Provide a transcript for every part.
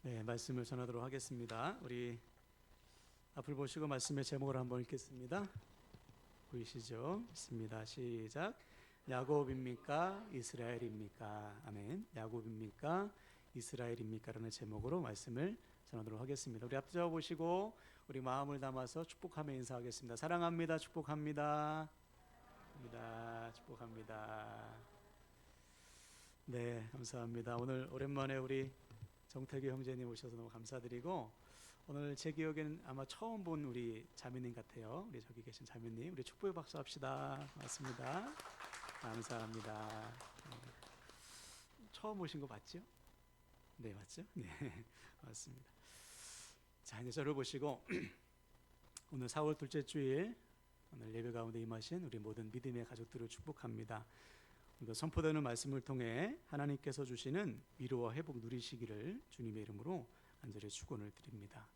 네, 말씀을 전하도록 하겠습니다. 우리 앞을 보시고 말씀의 제목을 한번 읽겠습니다. 보이시죠? 있습니다. 시작. 야곱입니까? 이스라엘입니까? 아멘. 야곱입니까? 이스라엘입니까? 라는 제목으로 말씀을 전하도록 하겠습니다. 우리 앞서 보시고 우리 마음을 담아서 축복하며 인사하겠습니다. 사랑합니다. 축복합니다. 축복합니다. 네, 감사합니다. 오늘 오랜만에 우리 정태규 형제님 오셔서 너무 감사드리고, 오늘 제 기억에는 아마 처음 본 우리 자매님 같아요. 우리 저기 계신 자매님, 우리 축복의 박수 합시다. 고맙습니다. 감사합니다. 처음 오신 거 맞죠? 네, 맞죠? 네, 맞습니다. 자, 이제 저를 보시고 오늘 4월 둘째 주일 오늘 예배 가운데 임하신 우리 모든 믿음의 가족들을 축복합니다. 선포되는 말씀을 통해 하나님께서 주시는 위로와 회복 누리시기를 주님의 이름으로 간절히 축원을 드립니다.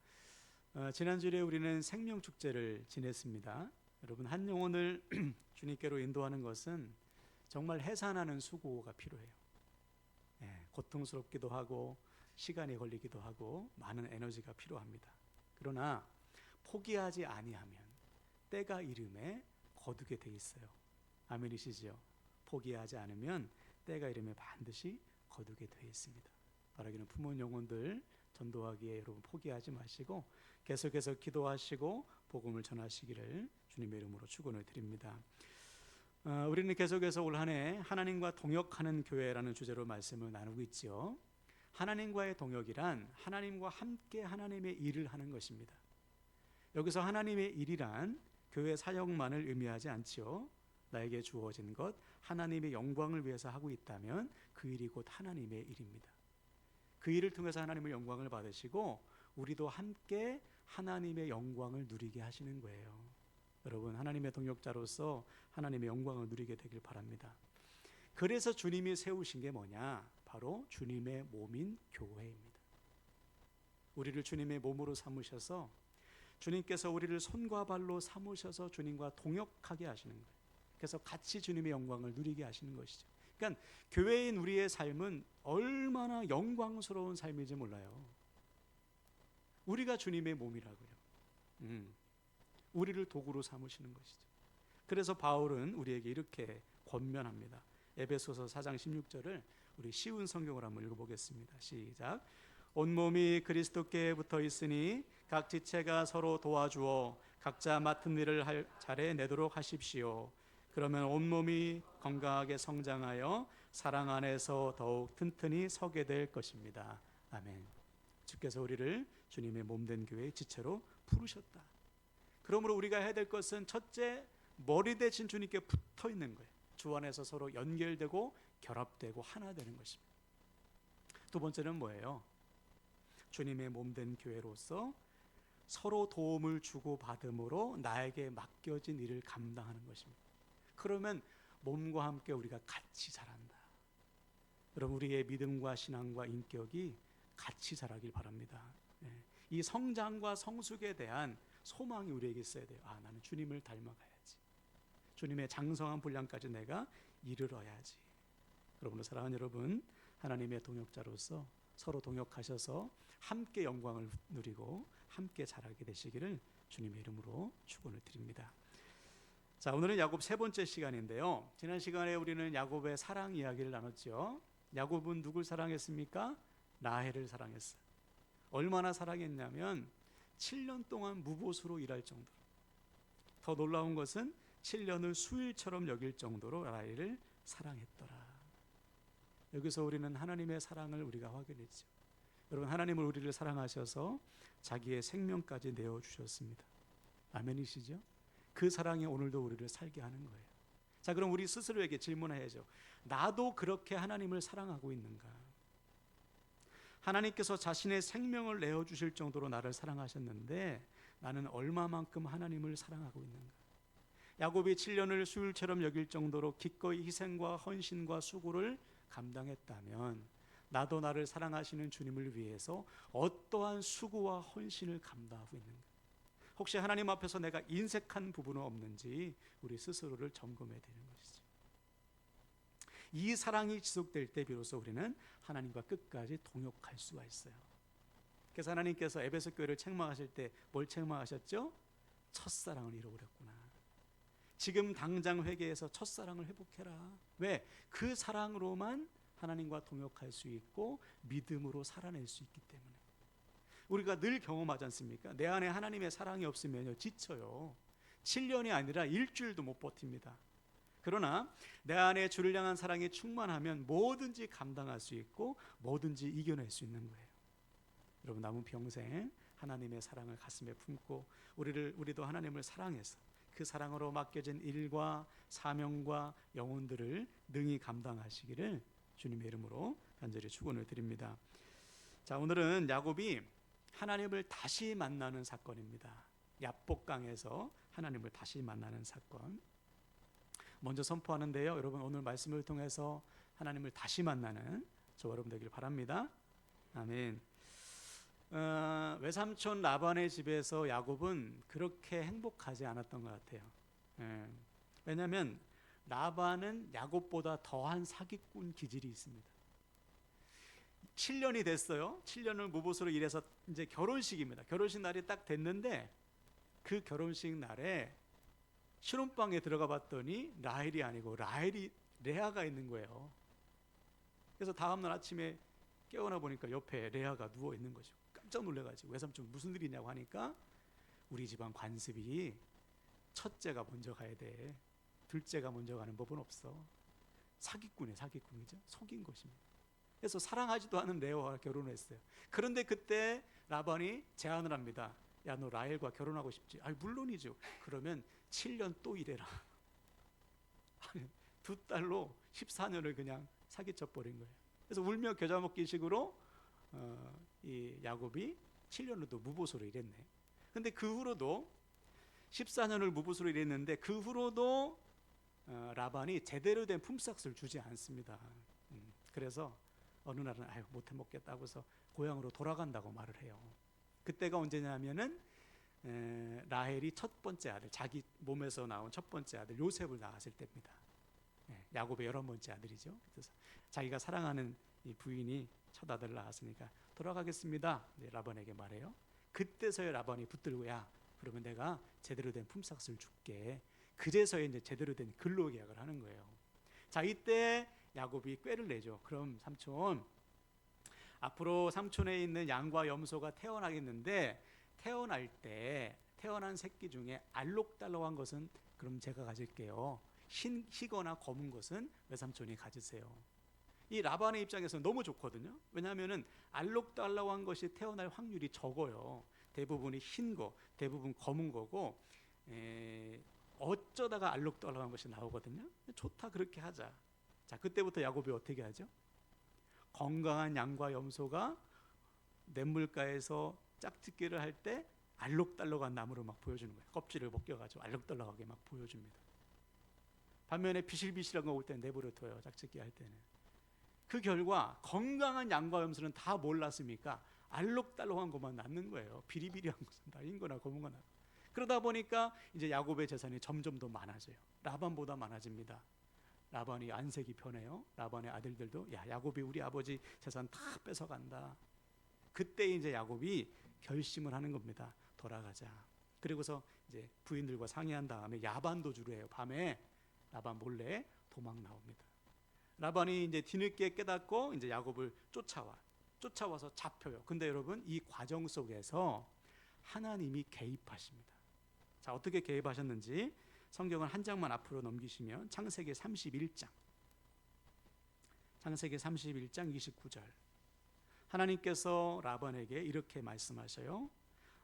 지난주에 우리는 생명축제를 지냈습니다. 여러분, 한 영혼을 주님께로 인도하는 것은 정말 해산하는 수고가 필요해요. 고통스럽기도 하고 시간이 걸리기도 하고 많은 에너지가 필요합니다. 그러나 포기하지 아니하면 때가 이름에 거두게 돼 있어요. 아멘이시지요? 포기하지 않으면 때가 이르면 반드시 거두게 되어 있습니다. 바라기는 품은 영혼들 전도하기에 여러분 포기하지 마시고 계속해서 기도하시고 복음을 전하시기를 주님의 이름으로 축원을 드립니다. 우리는 계속해서 올 한 해 하나님과 동역하는 교회라는 주제로 말씀을 나누고 있지요. 하나님과의 동역이란 하나님과 함께 하나님의 일을 하는 것입니다. 여기서 하나님의 일이란 교회 사역만을 의미하지 않지요. 나에게 주어진 것, 하나님의 영광을 위해서 하고 있다면 그 일이 곧 하나님의 일입니다. 그 일을 통해서 하나님의 영광을 받으시고 우리도 함께 하나님의 영광을 누리게 하시는 거예요. 여러분, 하나님의 동역자로서 하나님의 영광을 누리게 되길 바랍니다. 그래서 주님이 세우신 게 뭐냐? 바로 주님의 몸인 교회입니다. 우리를 주님의 몸으로 삼으셔서 주님께서 우리를 손과 발로 삼으셔서 주님과 동역하게 하시는 거예요. 그래서 같이 주님의 영광을 누리게 하시는 것이죠. 그러니까 교회인 우리의 삶은 얼마나 영광스러운 삶인지 몰라요. 우리가 주님의 몸이라고요. 우리를 도구로 삼으시는 것이죠. 그래서 바울은 우리에게 이렇게 권면합니다. 에베소서 4장 16절을 우리 쉬운 성경을 한번 읽어보겠습니다. 시작. 온몸이 그리스도께 붙어 있으니 각 지체가 서로 도와주어 각자 맡은 일을 잘해 내도록 하십시오. 그러면 온몸이 건강하게 성장하여 사랑 안에서 더욱 튼튼히 서게 될 것입니다. 아멘. 주께서 우리를 주님의 몸된 교회의 지체로 부르셨다. 그러므로 우리가 해야 될 것은 첫째, 머리 대신 주님께 붙어 있는 거예요. 주 안에서 서로 연결되고 결합되고 하나 되는 것입니다. 두 번째는 뭐예요? 주님의 몸된 교회로서 서로 도움을 주고 받음으로 나에게 맡겨진 일을 감당하는 것입니다. 그러면 몸과 함께 우리가 같이 자란다. 여러분, 우리의 믿음과 신앙과 인격이 같이 자라길 바랍니다. 이 성장과 성숙에 대한 소망이 우리에게 있어야 돼요. 나는 주님을 닮아가야지. 주님의 장성한 분량까지 내가 이르러야지. 여러분의 사랑하는 여러분, 하나님의 동역자로서 서로 동역하셔서 함께 영광을 누리고 함께 자라게 되시기를 주님의 이름으로 축원을 드립니다. 자, 오늘은 야곱 세 번째 시간인데요. 지난 시간에 우리는 야곱의 사랑 이야기를 나눴죠. 야곱은 누굴 사랑했습니까? 라헬을 사랑했어요. 얼마나 사랑했냐면 7년 동안 무보수로 일할 정도로. 더 놀라운 것은 7년을 수일처럼 여길 정도로 라헬을 사랑했더라. 여기서 우리는 하나님의 사랑을 우리가 확인했죠. 여러분, 하나님은 우리를 사랑하셔서 자기의 생명까지 내어주셨습니다. 아멘이시죠? 그 사랑이 오늘도 우리를 살게 하는 거예요. 자, 그럼 우리 스스로에게 질문해야죠. 나도 그렇게 하나님을 사랑하고 있는가? 하나님께서 자신의 생명을 내어주실 정도로 나를 사랑하셨는데 나는 얼마만큼 하나님을 사랑하고 있는가? 야곱이 7년을 수일처럼 여길 정도로 기꺼이 희생과 헌신과 수고를 감당했다면 나도 나를 사랑하시는 주님을 위해서 어떠한 수고와 헌신을 감당하고 있는가? 혹시 하나님 앞에서 내가 인색한 부분은 없는지 우리 스스로를 점검해야 되는 것이죠. 이 사랑이 지속될 때 비로소 우리는 하나님과 끝까지 동역할 수가 있어요. 그래서 하나님께서 에베소 교회를 책망하실 때 뭘 책망하셨죠? 첫사랑을 잃어버렸구나. 지금 당장 회개해서 첫사랑을 회복해라. 왜? 그 사랑으로만 하나님과 동역할 수 있고 믿음으로 살아낼 수 있기 때문에. 우리가 늘 경험하지 않습니까? 내 안에 하나님의 사랑이 없으면 지쳐요. 7년이 아니라 일주일도 못 버팁니다. 그러나 내 안에 주를 향한 사랑이 충만하면 뭐든지 감당할 수 있고 뭐든지 이겨낼 수 있는 거예요. 여러분, 남은 평생 하나님의 사랑을 가슴에 품고 우리도 하나님을 사랑해서 그 사랑으로 맡겨진 일과 사명과 영혼들을 능히 감당하시기를 주님의 이름으로 간절히 축원을 드립니다. 자, 오늘은 야곱이 하나님을 다시 만나는 사건입니다. 야복강에서 하나님을 다시 만나는 사건. 먼저 선포하는데요, 여러분, 오늘 말씀을 통해서 하나님을 다시 만나는 저 여러분 되길 바랍니다. 아멘. 외삼촌 라반의 집에서 야곱은 그렇게 행복하지 않았던 것 같아요. 왜냐하면 라반은 야곱보다 더한 사기꾼 기질이 있습니다. 7년이 됐어요. 7년을 무보수로 일해서 이제 결혼식입니다. 결혼식 날이 딱 됐는데 그 결혼식 날에 신혼방에 들어가 봤더니 라헬이 아니고 레아가 있는 거예요. 그래서 다음날 아침에 깨어나 보니까 옆에 레아가 누워 있는 거죠. 깜짝 놀래가지고 외삼촌 무슨 일이냐고 하니까 우리 집안 관습이 첫째가 먼저 가야 돼. 둘째가 먼저 가는 법은 없어. 사기꾼이죠. 속인 것입니다. 그래서 사랑하지도 않은 레아와 결혼했어요. 그런데 그때 라반이 제안을 합니다. 야, 너 라헬과 결혼하고 싶지? 물론이죠. 그러면 7년 또 일해라. 두 딸로 14년을 그냥 사기쳐 버린 거예요. 그래서 울며 겨자 먹기 식으로 이 야곱이 7년을 또 무보수로 일했네. 근데 그 후로도 14년을 무보수로 일했는데 그 후로도 라반이 제대로 된 품삯을 주지 않습니다. 그래서 어느 날은 못해 먹겠다고 해서 고향으로 돌아간다고 말을 해요. 그때가 언제냐면은 라헬이 첫 번째 아들, 자기 몸에서 나온 첫 번째 아들 요셉을 낳았을 때입니다. 야곱의 11번째 아들이죠. 그래서 자기가 사랑하는 이 부인이 첫 아들을 낳았으니까 돌아가겠습니다. 라반에게 말해요. 그때서야 라반이 붙들고, 야, 그러면 내가 제대로 된 품삯을 줄게. 그제서야 이제 제대로 된 근로계약을 하는 거예요. 자, 이때 야곱이 꾀를 내죠. 그럼 삼촌, 앞으로 삼촌에 있는 양과 염소가 태어나겠는데 태어난 새끼 중에 알록달록한 것은 그럼 제가 가질게요. 희거나 검은 것은 외삼촌이 가지세요. 이 라반의 입장에서는 너무 좋거든요. 왜냐하면 알록달록한 것이 태어날 확률이 적어요. 대부분이 흰 거, 대부분 검은 거고 어쩌다가 알록달록한 것이 나오거든요. 좋다, 그렇게 하자. 자, 그때부터 야곱이 어떻게 하죠? 건강한 양과 염소가 냇물가에서 짝짓기를 할 때 알록달록한 나무를 막 보여주는 거예요. 껍질을 벗겨가지고 알록달록하게 막 보여줍니다. 반면에 비실비실한 거 올 때는 내버려둬요. 짝짓기 할 때는. 그 결과 건강한 양과 염소는 다 몰랐습니까? 알록달록한 것만 낳는 거예요. 비리비리한 것은 다 흰거나 검은 거나. 그러다 보니까 이제 야곱의 재산이 점점 더 많아져요. 라반보다 많아집니다. 라반이 안색이 변해요. 라반의 아들들도, 야, 야곱이 우리 아버지 재산 다 뺏어간다. 그때 이제 야곱이 결심을 하는 겁니다. 돌아가자. 그리고서 이제 부인들과 상의한 다음에 야반도주를 해요. 밤에 라반 몰래 도망 나옵니다. 라반이 이제 뒤늦게 깨닫고 이제 야곱을 쫓아와서 잡혀요. 근데 여러분, 이 과정 속에서 하나님이 개입하십니다. 자, 어떻게 개입하셨는지 성경을 한 장만 앞으로 넘기시면 창세기 31장 29절. 하나님께서 라반에게 이렇게 말씀하셔요.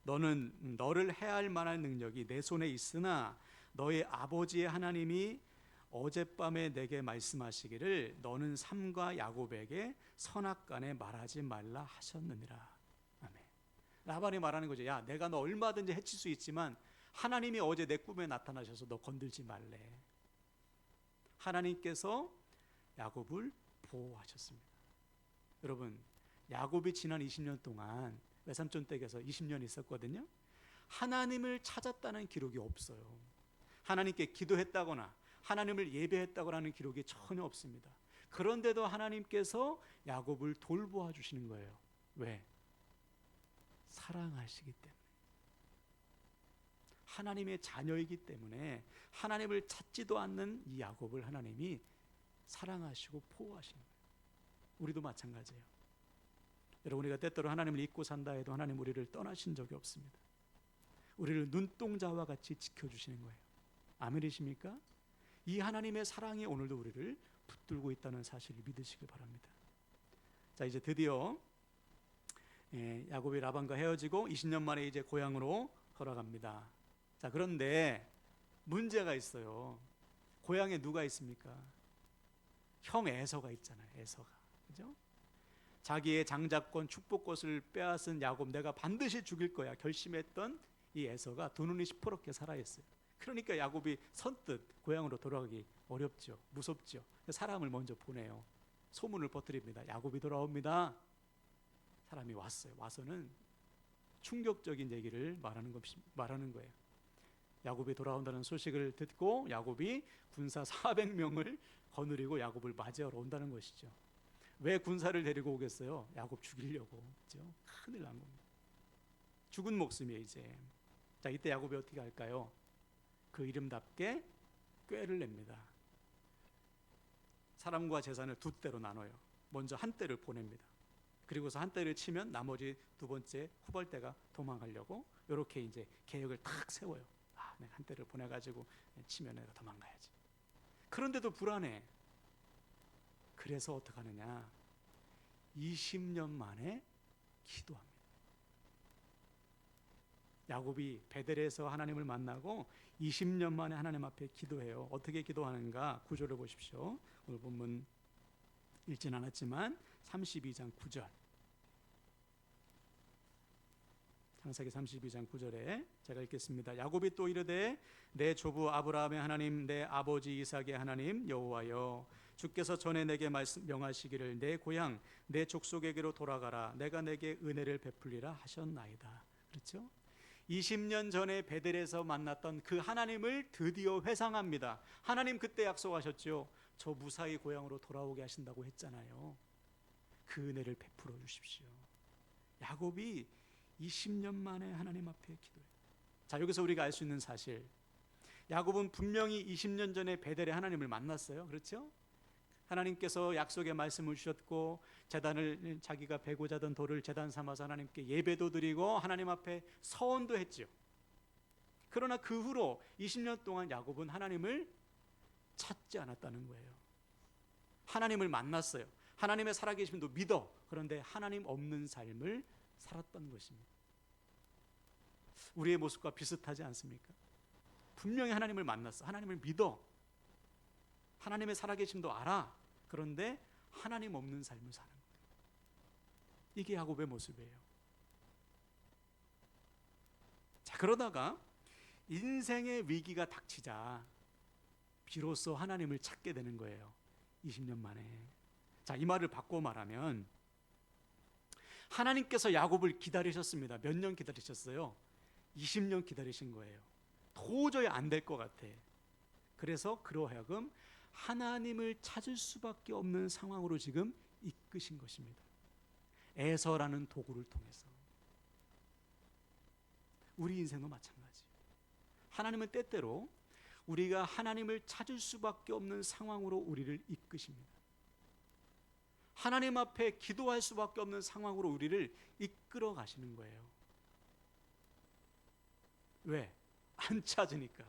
너를 해할 만한 능력이 내 손에 있으나 너의 아버지의 하나님이 어젯밤에 내게 말씀하시기를 너는 삼가 야곱에게 선악간에 말하지 말라 하셨느니라. 아멘. 라반이 말하는 거죠. 야, 내가 너 얼마든지 해칠 수 있지만 하나님이 어제 내 꿈에 나타나셔서 너 건들지 말래. 하나님께서 야곱을 보호하셨습니다. 여러분, 야곱이 지난 20년 동안 외삼촌 댁에서 20년 있었거든요. 하나님을 찾았다는 기록이 없어요. 하나님께 기도했다거나 하나님을 예배했다고라는 기록이 전혀 없습니다. 그런데도 하나님께서 야곱을 돌보아 주시는 거예요. 왜? 사랑하시기 때문에, 하나님의 자녀이기 때문에 하나님을 찾지도 않는 이 야곱을 하나님이 사랑하시고 보호하시는 거예요. 우리도 마찬가지예요. 여러분, 우리가 때때로 하나님을 잊고 산다 해도 하나님 우리를 떠나신 적이 없습니다. 우리를 눈동자와 같이 지켜주시는 거예요. 아멘이십니까? 이 하나님의 사랑이 오늘도 우리를 붙들고 있다는 사실을 믿으시길 바랍니다. 자, 이제 드디어 야곱이 라반과 헤어지고 20년 만에 이제 고향으로 돌아갑니다. 자, 그런데 문제가 있어요. 고향에 누가 있습니까? 형 에서가 있잖아요. 에서가, 그죠? 자기의 장자권 축복꽃을 빼앗은 야곱, 내가 반드시 죽일 거야 결심했던 이 에서가 두 눈이 시퍼렇게 살아있어요. 그러니까 야곱이 선뜻 고향으로 돌아가기 어렵죠. 무섭죠. 사람을 먼저 보내요. 소문을 퍼뜨립니다. 야곱이 돌아옵니다. 사람이 왔어요. 와서는 충격적인 얘기를 말하는 거예요. 야곱이 돌아온다는 소식을 듣고 야곱이 군사 400명을 거느리고 야곱을 맞이하러 온다는 것이죠. 왜 군사를 데리고 오겠어요? 야곱 죽이려고. 그렇죠? 큰일 난 겁니다. 죽은 목숨이에요 이제. 자, 이때 야곱이 어떻게 할까요? 그 이름답게 꾀를 냅니다. 사람과 재산을 두 떼로 나눠요. 먼저 한 떼를 보냅니다. 그리고서 한 떼를 치면 나머지 두 번째 후벌떼가 도망가려고 이렇게 이제 계획을 탁 세워요. 내가 한 떼를 보내가지고 치면 내가 도망가야지. 그런데도 불안해. 그래서 어떻게 하느냐? 20년 만에 기도합니다. 야곱이 베델에서 하나님을 만나고 20년 만에 하나님 앞에 기도해요. 어떻게 기도하는가? 구절을 보십시오. 오늘 본문 읽진 않았지만 32장 9절, 창세기 32장 9절에 제가 읽겠습니다. 야곱이 또 이르되 내 조부 아브라함의 하나님, 내 아버지 이삭의 하나님 여호와여, 주께서 전에 내게 명하시기를 내 고향 내 족속에게로 돌아가라, 내가 내게 은혜를 베풀리라 하셨나이다. 그렇죠? 20년 전에 베델에서 만났던 그 하나님을 드디어 회상합니다. 하나님 그때 약속하셨죠. 저 무사히 고향으로 돌아오게 하신다고 했잖아요. 그 은혜를 베풀어 주십시오. 야곱이 20년 만에 하나님 앞에 기도해요. 자, 여기서 우리가 알 수 있는 사실, 야곱은 분명히 20년 전에 베델에 하나님을 만났어요. 그렇죠? 하나님께서 약속의 말씀을 주셨고 제단을, 자기가 베고자 하던 돌을 제단 삼아서 하나님께 예배도 드리고 하나님 앞에 서원도 했죠. 그러나 그 후로 20년 동안 야곱은 하나님을 찾지 않았다는 거예요. 하나님을 만났어요. 하나님의 살아계심도 믿어. 그런데 하나님 없는 삶을 살았던 것입니다. 우리의 모습과 비슷하지 않습니까? 분명히 하나님을 만났어. 하나님을 믿어. 하나님의 살아계심도 알아. 그런데 하나님 없는 삶을 사는 거예요. 이게 야곱의 모습이에요. 자, 그러다가 인생의 위기가 닥치자 비로소 하나님을 찾게 되는 거예요. 20년 만에. 자, 이 말을 바꿔 말하면 하나님께서 야곱을 기다리셨습니다. 몇 년 기다리셨어요? 20년 기다리신 거예요. 도저히 안 될 것 같아. 그래서 그로 하여금 하나님을 찾을 수밖에 없는 상황으로 지금 이끄신 것입니다. 에서라는 도구를 통해서. 우리 인생도 마찬가지예요. 하나님은 때때로 우리가 하나님을 찾을 수밖에 없는 상황으로 우리를 이끄십니다. 하나님 앞에 기도할 수밖에 없는 상황으로 우리를 이끌어 가시는 거예요. 왜? 안 찾으니까.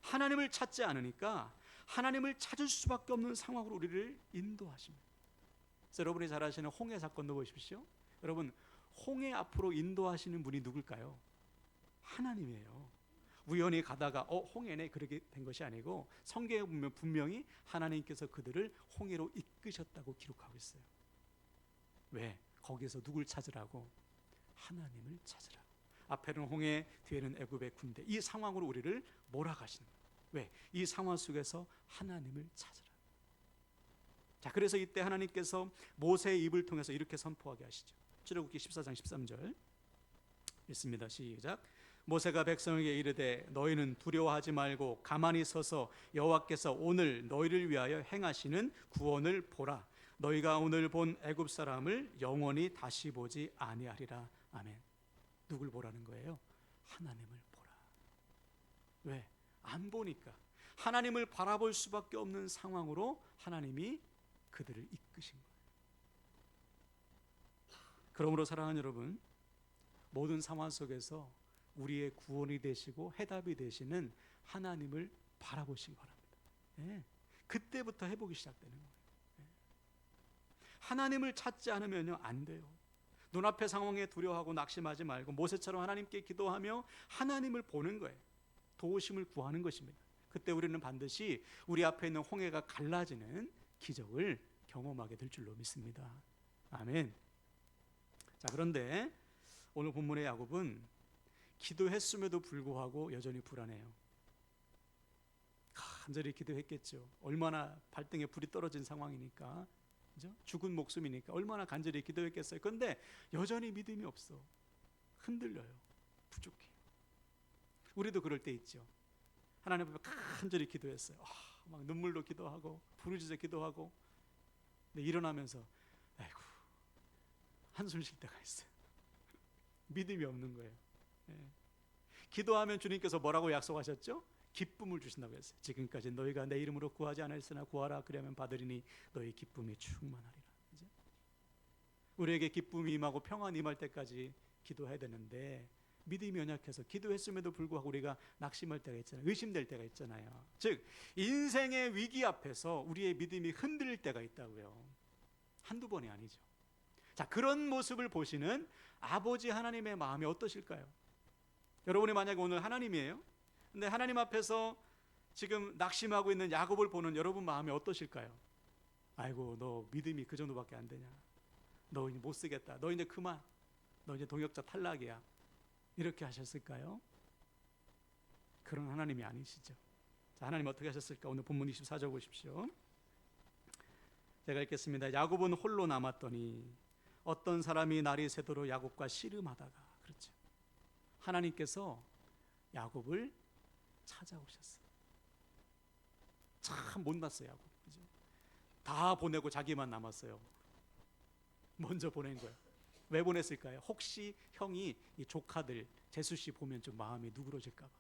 하나님을 찾지 않으니까 하나님을 찾을 수밖에 없는 상황으로 우리를 인도하십니다. 그래서 여러분이 잘 아시는 홍해 사건도 보십시오. 여러분, 홍해 앞으로 인도하시는 분이 누굴까요? 하나님이에요. 우연히 가다가 홍해네 그렇게 된 것이 아니고 성경에 보면 분명히 하나님께서 그들을 홍해로 이끄셨다고 기록하고 있어요. 왜? 거기서 누굴 찾으라고? 하나님을 찾으라. 앞에는 홍해, 뒤에는 애굽의 군대. 이 상황으로 우리를 몰아가시는 거예요. 왜? 이 상황 속에서 하나님을 찾으라. 자, 그래서 이때 하나님께서 모세의 입을 통해서 이렇게 선포하게 하시죠. 출애굽기 14장 13절 읽습니다. 시작. 모세가 백성에게 이르되 너희는 두려워하지 말고 가만히 서서 여호와께서 오늘 너희를 위하여 행하시는 구원을 보라. 너희가 오늘 본 애굽 사람을 영원히 다시 보지 아니하리라. 아멘. 누굴 보라는 거예요? 하나님을 보라. 왜? 안 보니까. 하나님을 바라볼 수밖에 없는 상황으로 하나님이 그들을 이끄신 거예요. 그러므로 사랑하는 여러분, 모든 상황 속에서 우리의 구원이 되시고 해답이 되시는 하나님을 바라보시기 바랍니다. 예. 그때부터 회복이 시작되는 거예요. 예. 하나님을 찾지 않으면요, 안 돼요. 눈앞의 상황에 두려워하고 낙심하지 말고 모세처럼 하나님께 기도하며 하나님을 보는 거예요. 도우심을 구하는 것입니다. 그때 우리는 반드시 우리 앞에 있는 홍해가 갈라지는 기적을 경험하게 될 줄로 믿습니다. 아멘. 자, 그런데 오늘 본문의 야곱은 기도했음에도 불구하고 여전히 불안해요. 간절히 기도했겠죠. 얼마나 발등에 불이 떨어진 상황이니까, 그죠? 죽은 목숨이니까 얼마나 간절히 기도했겠어요. 그런데 여전히 믿음이 없어. 흔들려요. 부족해. 우리도 그럴 때 있죠. 하나님 앞에 간절히 기도했어요. 막 눈물로 기도하고 부르짖어 기도하고, 근데 일어나면서 아이고, 한숨 쉴 때가 있어요. 믿음이 없는 거예요. 예. 기도하면 주님께서 뭐라고 약속하셨죠? 기쁨을 주신다고 했어요. 지금까지 너희가 내 이름으로 구하지 않았으나 구하라 그러면 받으리니 너희 기쁨이 충만하리라. 그죠? 우리에게 기쁨이 임하고 평안이 임할 때까지 기도해야 되는데 믿음이 연약해서 기도했음에도 불구하고 우리가 낙심할 때가 있잖아요. 의심될 때가 있잖아요. 즉 인생의 위기 앞에서 우리의 믿음이 흔들릴 때가 있다고요. 한두 번이 아니죠. 자, 그런 모습을 보시는 아버지 하나님의 마음이 어떠실까요? 여러분이 만약에 오늘 하나님이에요. 근데 하나님 앞에서 지금 낙심하고 있는 야곱을 보는 여러분 마음이 어떠실까요? 아이고, 너 믿음이 그 정도밖에 안 되냐? 너 이제 못 쓰겠다. 너 이제 그만. 너 이제 동역자 탈락이야. 이렇게 하셨을까요? 그런 하나님이 아니시죠. 자, 하나님 어떻게 하셨을까? 오늘 본문 24절 보십시오. 제가 읽겠습니다. 야곱은 홀로 남았더니 어떤 사람이 날이 새도록 야곱과 씨름하다가, 그렇죠, 하나님께서 야곱을 찾아오셨어요. 참 못났어요, 야곱. 그죠? 다 보내고 자기만 남았어요. 먼저 보낸 거예요. 왜 보냈을까요? 혹시 형이 이 조카들 제수 씨 보면 좀 마음이 누그러질까 봐.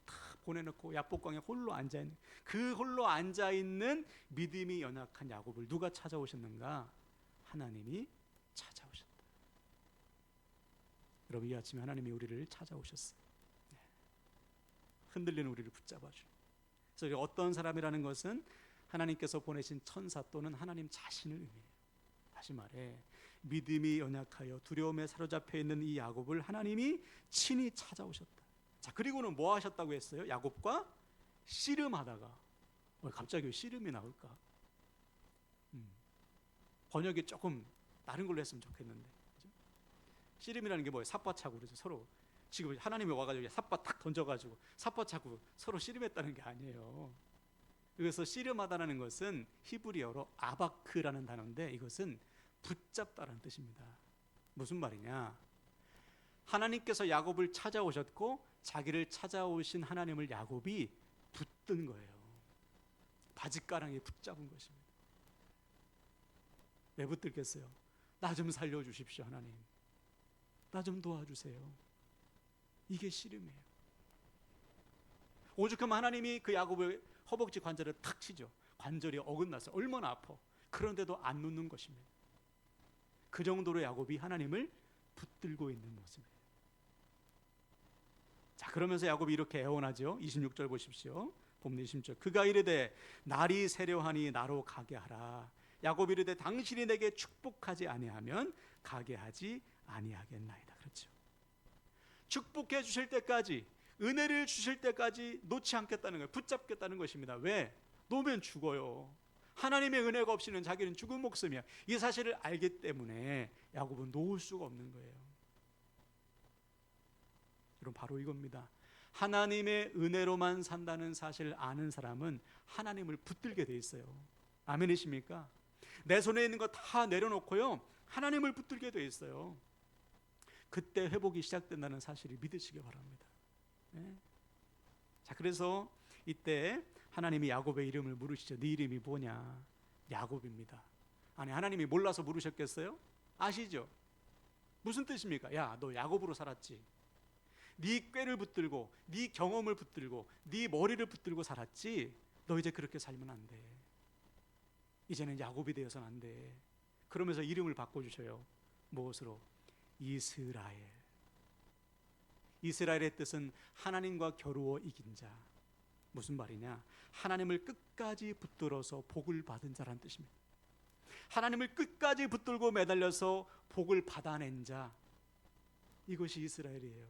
다 보내놓고 야복강에 홀로 앉아있는, 그 홀로 앉아있는 믿음이 연약한 야곱을 누가 찾아오셨는가? 하나님이 찾아오셨다. 여러분, 이 아침에 하나님이 우리를 찾아오셨어요. 흔들리는 우리를 붙잡아주는. 그래서 어떤 사람이라는 것은 하나님께서 보내신 천사 또는 하나님 자신을 의미해요. 다시 말해 믿음이 연약하여 두려움에 사로잡혀 있는 이 야곱을 하나님이 친히 찾아오셨다. 자, 그리고는 뭐 하셨다고 했어요? 야곱과 씨름하다가. 갑자기 왜 씨름이 나올까? 번역이 조금 다른 걸로 했으면 좋겠는데, 그죠? 씨름이라는 게 뭐예요? 삿바차고 그러죠. 서로 지금 하나님이 와가지고 삿바 탁 던져가지고 삿바차고 서로 씨름했다는 게 아니에요. 그래서 씨름하다는 것은 히브리어로 아바크라는 단어인데 이것은 붙잡다라는 뜻입니다. 무슨 말이냐? 하나님께서 야곱을 찾아오셨고 자기를 찾아오신 하나님을 야곱이 붙든 거예요. 바짓가랑이에 붙잡은 것입니다. 왜 붙들겠어요? 나 좀 살려주십시오, 하나님. 나 좀 도와주세요. 이게 씨름이에요. 오죽하면 하나님이 그 야곱의 허벅지 관절을 탁 치죠. 관절이 어긋나서 얼마나 아파. 그런데도 안 놓는 것입니다. 그 정도로 야곱이 하나님을 붙들고 있는 모습이에요. 자, 그러면서 야곱이 이렇게 애원하죠. 26절 보십시오. 본문 26절. 그가 이르되 날이 세려하니 나로 가게 하라. 야곱이 이르되 당신이 내게 축복하지 아니하면 가게 하지 아니하겠나이다. 그렇죠. 축복해 주실 때까지, 은혜를 주실 때까지 놓지 않겠다는 거예요. 붙잡겠다는 것입니다. 왜? 놓으면 죽어요. 하나님의 은혜가 없이는 자기는 죽은 목숨이야. 이 사실을 알기 때문에 야곱은 놓을 수가 없는 거예요. 여러분, 바로 이겁니다. 하나님의 은혜로만 산다는 사실을 아는 사람은 하나님을 붙들게 돼 있어요. 아멘이십니까? 내 손에 있는 거 다 내려놓고요, 하나님을 붙들게 돼 있어요. 그때 회복이 시작된다는 사실을 믿으시기 바랍니다. 네? 자, 그래서 이때 하나님이 야곱의 이름을 물으시죠. 네 이름이 뭐냐? 야곱입니다. 아니, 하나님이 몰라서 부르셨겠어요? 아시죠? 무슨 뜻입니까? 야, 너 야곱으로 살았지. 네 꾀를 붙들고 네 경험을 붙들고 네 머리를 붙들고 살았지. 너 이제 그렇게 살면 안 돼. 이제는 야곱이 되어서는 안 돼. 그러면서 이름을 바꿔주셔요. 무엇으로? 이스라엘. 이스라엘의 뜻은 하나님과 겨루어 이긴 자. 무슨 말이냐? 하나님을 끝까지 붙들어서 복을 받은 자란 뜻입니다. 하나님을 끝까지 붙들고 매달려서 복을 받아낸 자, 이것이 이스라엘이에요.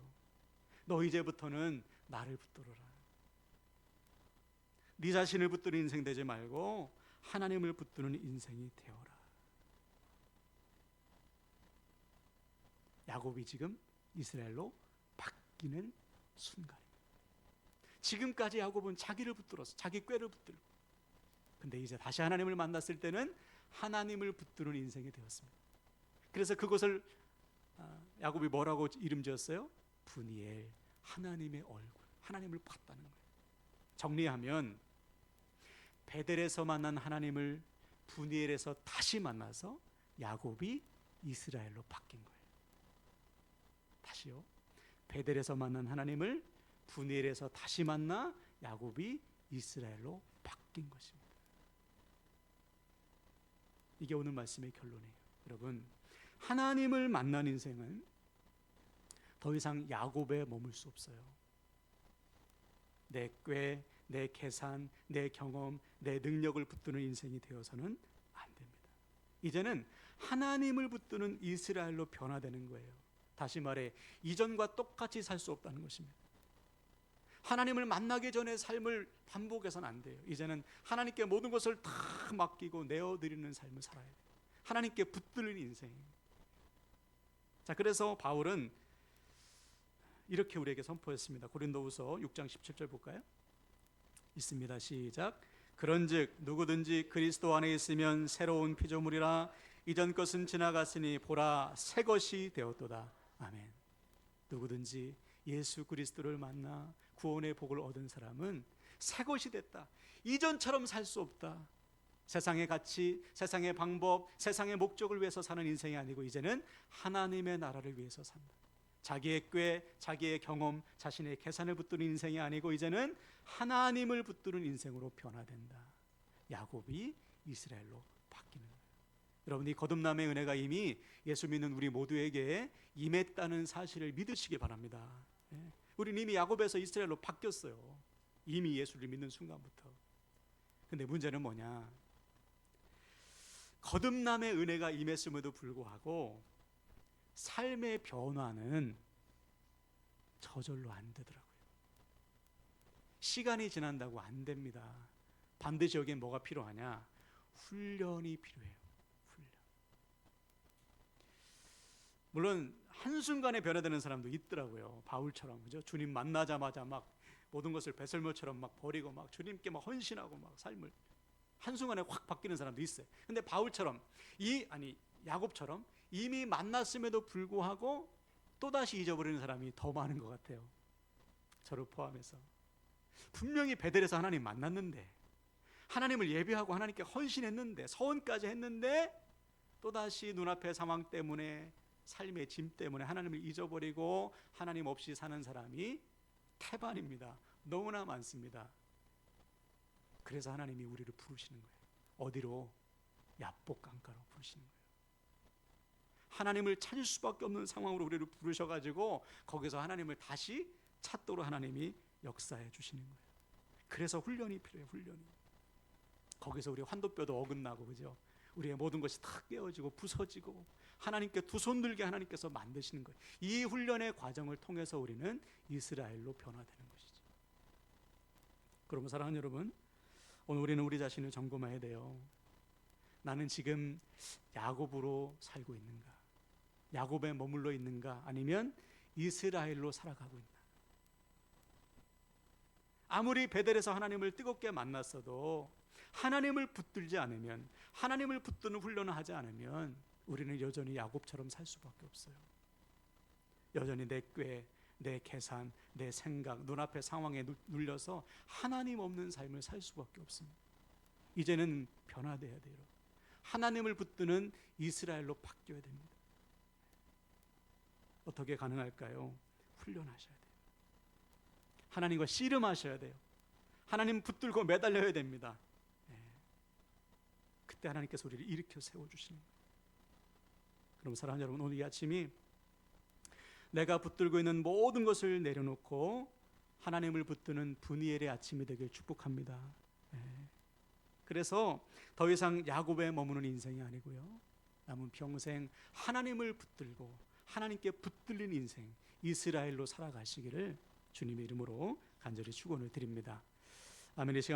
너 이제부터는 나를 붙들어라. 네 자신을 붙드는 인생 되지 말고 하나님을 붙드는 인생이 되어라. 야곱이 지금 이스라엘로 바뀌는 순간입니다. 지금까지 야곱은 자기를 붙들어서 자기 꾀를 붙들고, 근데 이제 다시 하나님을 만났을 때는 하나님을 붙드는 인생이 되었습니다. 그래서 그것을 야곱이 뭐라고 이름 지었어요? 분이엘, 하나님의 얼굴, 하나님을 봤다는 거예요. 정리하면 베델에서 만난 하나님을 분이엘에서 다시 만나서 야곱이 이스라엘로 바뀐 거예요. 다시요. 베델에서 만난 하나님을 분이엘에서 다시 만나 야곱이 이스라엘로 바뀐 것입니다. 이게 오늘 말씀의 결론이에요. 여러분, 하나님을 만난 인생은 더 이상 야곱에 머물 수 없어요. 내 꾀, 내 계산, 내 경험, 내 능력을 붙드는 인생이 되어서는 안 됩니다. 이제는 하나님을 붙드는 이스라엘로 변화되는 거예요. 다시 말해, 이전과 똑같이 살 수 없다는 것입니다. 하나님을 만나기 전에 삶을 반복해서는 안 돼요. 이제는 하나님께 모든 것을 다 맡기고 내어드리는 삶을 살아야 돼요. 하나님께 붙들린 인생. 자, 그래서 바울은 이렇게 우리에게 선포했습니다. 고린도후서 6장 17절 볼까요? 있습니다. 시작. 그런즉 누구든지 그리스도 안에 있으면 새로운 피조물이라, 이전 것은 지나갔으니 보라 새 것이 되었도다. 아멘. 누구든지 예수 그리스도를 만나 구원의 복을 얻은 사람은 새 것이 됐다. 이전처럼 살 수 없다. 세상의 가치, 세상의 방법, 세상의 목적을 위해서 사는 인생이 아니고 이제는 하나님의 나라를 위해서 산다. 자기의 꾀, 자기의 경험, 자신의 계산을 붙드는 인생이 아니고 이제는 하나님을 붙드는 인생으로 변화된다. 야곱이 이스라엘로 바뀌는 거예요. 여러분, 이 거듭남의 은혜가 이미 예수 믿는 우리 모두에게 임했다는 사실을 믿으시기 바랍니다. 우리는 이미 야곱에서 이스라엘로 바뀌었어요. 이미 예수를 믿는 순간부터. 근데 문제는 뭐냐? 거듭남의 은혜가 임했음에도 불구하고 삶의 변화는 저절로 안 되더라고요. 시간이 지난다고 안 됩니다. 반드시 여기엔 뭐가 필요하냐? 훈련이 필요해요. 훈련. 물론 한순간에 변화되는 사람도 있더라고요. 바울처럼, 그죠? 주님 만나자마자 막 모든 것을 배설물처럼 막 버리고 막 주님께 막 헌신하고 막 삶을 한순간에 확 바뀌는 사람도 있어요. 근데 바울처럼 야곱처럼 이미 만났음에도 불구하고 또다시 잊어버리는 사람이 더 많은 것 같아요. 저를 포함해서. 분명히 베델에서 하나님 만났는데, 하나님을 예배하고 하나님께 헌신했는데, 서원까지 했는데 또다시 눈앞의 상황 때문에, 삶의 짐 때문에 하나님을 잊어버리고 하나님 없이 사는 사람이 태반입니다. 너무나 많습니다. 그래서 하나님이 우리를 부르시는 거예요. 어디로? 야복 강가로 부르시는 거예요. 하나님을 찾을 수밖에 없는 상황으로 우리를 부르셔가지고 거기서 하나님을 다시 찾도록 하나님이 역사해 주시는 거예요. 그래서 훈련이 필요해요. 훈련이. 거기서 우리 환도뼈도 어긋나고, 그죠? 우리의 모든 것이 다 깨어지고 부서지고 하나님께 두 손 들게 하나님께서 만드시는 거예요. 이 훈련의 과정을 통해서 우리는 이스라엘로 변화되는 것이죠. 그러면 사랑하는 여러분, 오늘 우리는 우리 자신을 점검해야 돼요. 나는 지금 야곱으로 살고 있는가? 야곱에 머물러 있는가? 아니면 이스라엘로 살아가고 있나? 아무리 베델에서 하나님을 뜨겁게 만났어도 하나님을 붙들지 않으면, 하나님을 붙드는 훈련을 하지 않으면 우리는 여전히 야곱처럼 살 수밖에 없어요. 여전히 내 꾀, 내 계산, 내 생각, 눈앞의 상황에 눌려서 하나님 없는 삶을 살 수밖에 없습니다. 이제는 변화돼야 돼요. 하나님을 붙드는 이스라엘로 바뀌어야 됩니다. 어떻게 가능할까요? 훈련하셔야 돼요. 하나님과 씨름하셔야 돼요. 하나님 붙들고 매달려야 됩니다. 그때 하나님께서 우리를 일으켜 세워주시는 거예요. 그럼 사랑하는 여러분, 오늘 이 아침이 내가 붙들고 있는 모든 것을 내려놓고 하나님을 붙드는 분이엘의 아침이 되길 축복합니다. 그래서 더 이상 야곱에 머무는 인생이 아니고요, 남은 평생 하나님을 붙들고 하나님께 붙들린 인생, 이스라엘로 살아가시기를 주님의 이름으로 간절히 축원을 드립니다. 아멘. 이 시간